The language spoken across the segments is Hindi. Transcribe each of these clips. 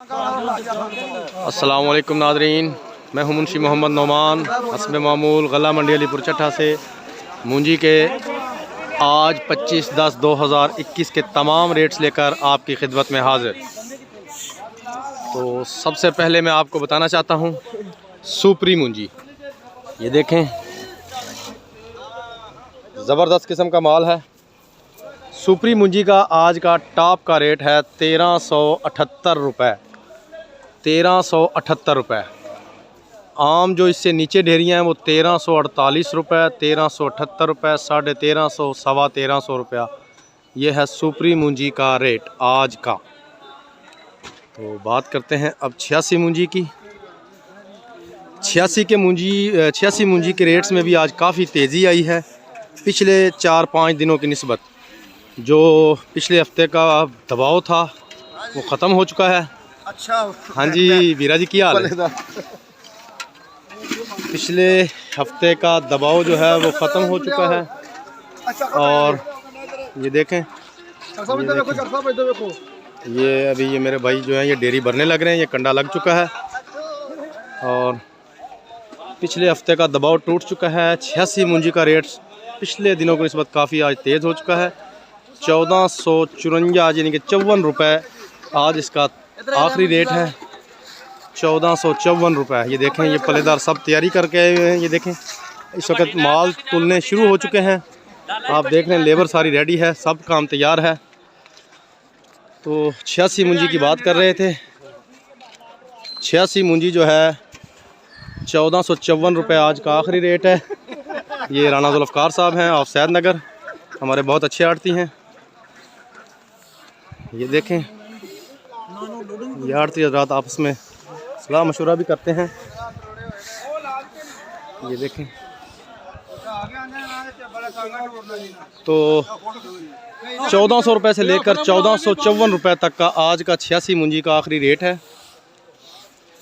अस्सलाम वालेकुम नादरीन, मैं हूं मुंशी मोहम्मद नौमान हस्ब मामूल गला मंडी अलीपुर चट्ठा से मूंजी के आज 25/10/2021 के तमाम रेट्स लेकर आपकी खिदमत में हाजिर। तो सबसे पहले मैं आपको बताना चाहता हूं सुपरी मूंजी, ये देखें ज़बरदस्त किस्म का माल है। सुपरी मूंजी का आज का टॉप का रेट है 1378 रुपये, 1378 रुपये। आम जो इससे नीचे ढेरियाँ हैं वो 1348 रुपये, 1378 रुपये, 1350, 1350 रुपया। ये है सुपरी मूंजी का रेट आज का। तो बात करते हैं अब 86 मूंजी की। 86 मूंजी के रेट्स में भी आज काफ़ी तेज़ी आई है पिछले 4-5 दिनों की निस्बत। जो पिछले हफ्ते का दबाव था वो ख़त्म हो चुका है। अच्छा, हाँ जी वीरा जी, क्या हाल है? पिछले हफ्ते का दबाव जो है वो ख़त्म हो चुका है। और ये देखें, ये अभी ये मेरे भाई जो हैं ये डेयरी भरने लग रहे हैं, ये कंडा लग चुका है और पिछले हफ्ते का दबाव टूट चुका है। 86 मूंजी का रेट पिछले दिनों की निस्बत काफ़ी आज तेज़ हो चुका है। 1454 यानी कि 54 रुपये आज इसका आखिरी रेट है, 1454 रुपये। ये देखें, ये पलेदार सब तैयारी करके आए हुए हैं। ये देखें इस वक्त माल तुलने शुरू हो चुके हैं। आप देख रहे हैं लेबर सारी रेडी है, सब काम तैयार है। तो 86 मूंजी की बात कर रहे थे। 86 मूंजी जो है 1454 रुपये आज का आखिरी रेट है। ये राना जुल्फ़कार साहब हैं ऑफ सैद नगर, हमारे बहुत अच्छे आड़ती हैं। ये देखें ये आड़ती हज़रात आपस में सलाह मशवरा भी करते हैं। ये देखें, तो 1400 रुपये से लेकर 1454 रुपये तक का आज का 86 मूंजी का आखिरी रेट है।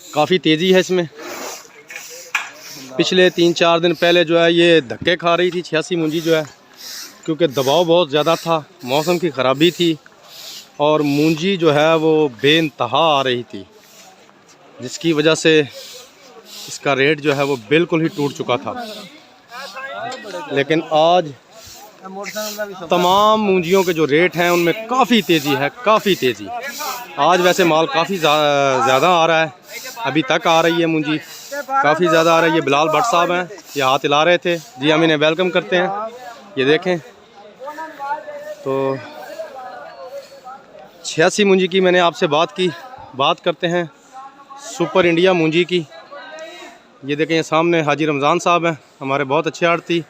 काफ़ी तेज़ी है इसमें। पिछले 3-4 दिन पहले जो है ये धक्के खा रही थी 86 मूंजी जो है, क्योंकि दबाव बहुत ज़्यादा था, मौसम की ख़राबी थी और मूंजी जो है वो बेइंतहा आ रही थी, जिसकी वजह से इसका रेट जो है वो बिल्कुल ही टूट चुका था। लेकिन आज तमाम मूंजियों के जो रेट हैं उनमें काफ़ी तेज़ी है, काफ़ी तेज़ी। आज वैसे माल काफ़ी ज़्यादा आ रहा है, अभी तक आ रही है मूंजी काफ़ी ज़्यादा आ रही है। बिलाल भट्ट साहब हैं, ये हाथ हिला रहे थे जी, हम इन्हें वेलकम करते हैं। ये देखें, तो 86 मूंजी की मैंने आपसे बात की। बात करते हैं सुपर इंडिया मूंजी की। ये देखें, ये सामने हाजी रमज़ान साहब हैं, हमारे बहुत अच्छे आड़ती।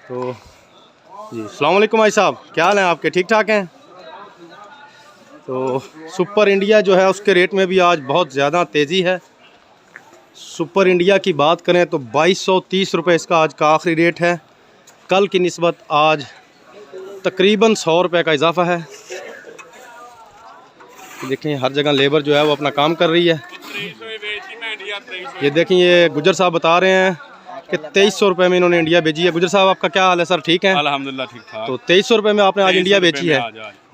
तो जी अस्सलाम वालेकुम भाई साहब, क्या हाल है आपके? ठीक ठाक हैं? तो सुपर इंडिया जो है उसके रेट में भी आज बहुत ज़्यादा तेज़ी है। सुपर इंडिया की बात करें तो 2230 रुपये इसका आज का आखिरी रेट है। कल की निस्बत आज तकरीबन 100 रुपये का इजाफा है। देखें हर जगह लेबर जो है वो अपना काम कर रही है। ये देखें, ये गुजर साहब बता रहे हैं कि 2300 रुपये में इन्होंने इंडिया भेजी है। गुजर साहब आपका क्या हाल है सर? ठीक है अल्हम्दुलिल्लाह, ठीक ठाक। तो 2300 रुपये में आपने आज इंडिया बेची है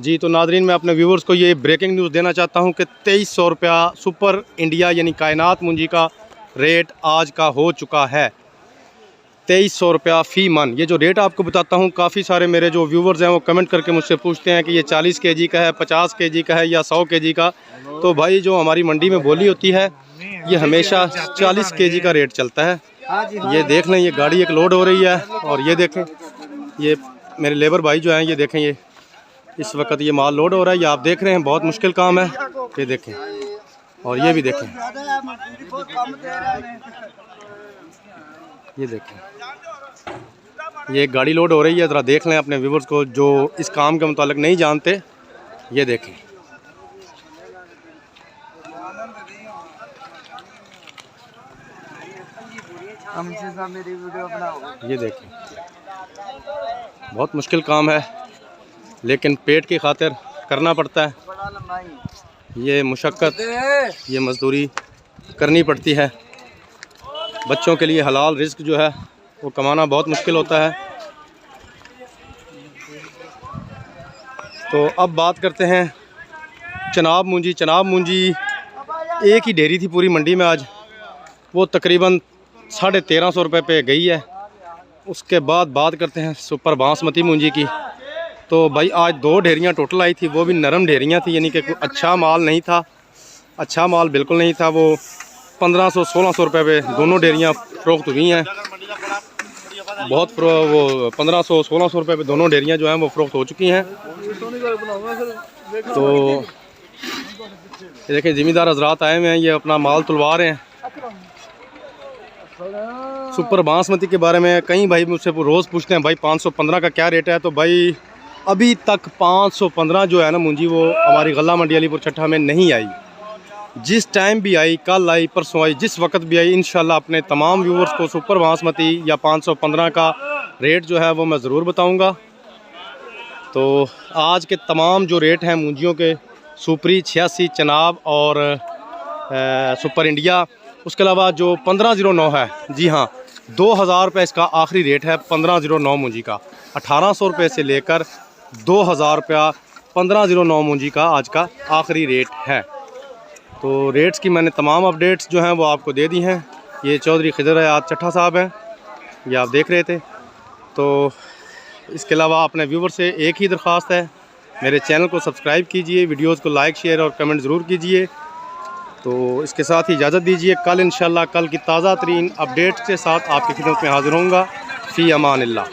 जी। तो नादरीन, मैं अपने व्यूवर्स को ये ब्रेकिंग न्यूज़ देना चाहता हूँ कि 2300 रुपया सुपर इंडिया यानी कायनात मूंजी का रेट आज का हो चुका है। 2300 रुपया फ़ी मन। ये जो रेट आपको बताता हूँ, काफ़ी सारे मेरे जो व्यूवर्स हैं वो कमेंट करके मुझसे पूछते हैं कि ये 40 केजी का है, 50 केजी का है या 100 केजी का। तो भाई जो हमारी मंडी में बोली होती है ये हमेशा 40 केजी का रेट चलता है। ये देख लें, ये गाड़ी एक लोड हो रही है और ये देखें, ये मेरे लेबर भाई जो हैं, ये देखें, ये इस वक्त ये माल लोड हो रहा है। ये आप देख रहे हैं, बहुत मुश्किल काम है। ये देखें, और ये भी देखें, ये देखें, ये गाड़ी लोड हो रही है। ज़रा देख लें अपने व्यूवर्स को जो इस काम के मुतालिक नहीं जानते। ये देखें, ये देखें, बहुत मुश्किल काम है लेकिन पेट की खातिर करना पड़ता है। ये मुशक्क़त, ये मज़दूरी करनी पड़ती है। बच्चों के लिए हलाल रिज़्क जो है वो कमाना बहुत मुश्किल होता है। तो अब बात करते हैं चनाब मूंजी। चनाब मूंजी एक ही डेयरी थी पूरी मंडी में आज, वो तकरीबन 1350 रुपये पे गई है। उसके बाद बात करते हैं सुपर बासमती मूंजी की। तो भाई आज 2 ढेरियाँ टोटल आई थी, वो भी नरम ढेरियाँ थी, यानी कि कोई अच्छा माल नहीं था, अच्छा माल बिल्कुल नहीं था। वो 1500-1600 रुपये पे दोनों ढेरियाँ फ़रोख्त हुई हैं। बहुत वो 1500-1600 रुपये पे दोनों ढेरियाँ जो हैं वो फ़रोख्त हो चुकी हैं। तो देखिए ज़मींदार हजरात आए हुए हैं, ये अपना माल तुलवा रहे हैं। सुपर बासमती के बारे में कई भाई मुझसे रोज़ पूछते हैं भाई 515 का क्या रेट है। तो भाई अभी तक 515 जो है ना मुंजी, वो हमारी गल्ला मंडी अलीपुर छठा में नहीं आई। जिस टाइम भी आई, कल आई, परसों आई, जिस वक्त भी आई, इंशाल्लाह अपने तमाम व्यूअर्स को सुपर बासमती या 515 का रेट जो है वो मैं ज़रूर बताऊंगा। तो आज के तमाम जो रेट हैं मूंजियों के, सुपरी 86, चनाब और सुपर इंडिया, उसके अलावा जो 1509 है, जी हाँ 2000 रुपये इसका आखिरी रेट है 1509 मूंजी का। 1800 रुपये से लेकर 2000 रुपया 1509 मूंजी का आज का आखिरी रेट है। तो रेट्स की मैंने तमाम अपडेट्स जो हैं वो आपको दे दी हैं। ये चौधरी खिदर हयात चट्ठा साहब हैं, ये आप देख रहे थे। तो इसके अलावा अपने व्यूवर से एक ही दरख्वास्त है, मेरे चैनल को सब्सक्राइब कीजिए, वीडियोस को लाइक शेयर और कमेंट ज़रूर कीजिए। तो इसके साथ ही इजाज़त दीजिए, कल इंशाल्लाह कल की ताज़ा तरीन अपडेट्स के साथ आपकी खिदमत में हाज़िर होऊंगा। फ़ी अमान अल्लाह।